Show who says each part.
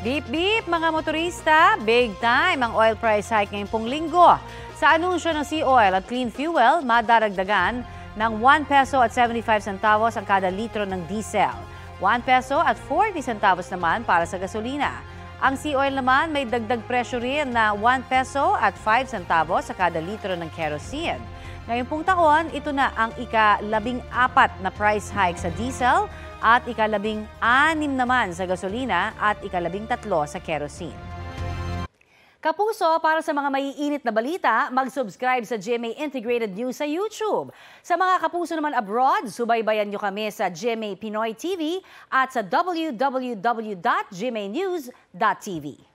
Speaker 1: Beep beep mga motorista, big time ang oil price hike ngayong pong linggo. Sa anunsyo ng Sea Oil at Clean Fuel, madaragdagan ng 1 peso at 75 centavos ang kada litro ng diesel. 1 peso at 40 centavos naman para sa gasolina. Ang Sea Oil naman may dagdag presyo rin na 1 peso at 5 centavos sa kada litro ng kerosene. Ngayong pong taon, ito na ang ika-14 na price hike sa diesel at ika-16 naman sa gasolina at ika-13 sa kerosene. Kapuso, para sa mga maiinit na balita, mag-subscribe sa GMA Integrated News sa YouTube. Sa mga kapuso naman abroad, subaybayan nyo kami sa GMA Pinoy TV at sa www.gmanews.tv.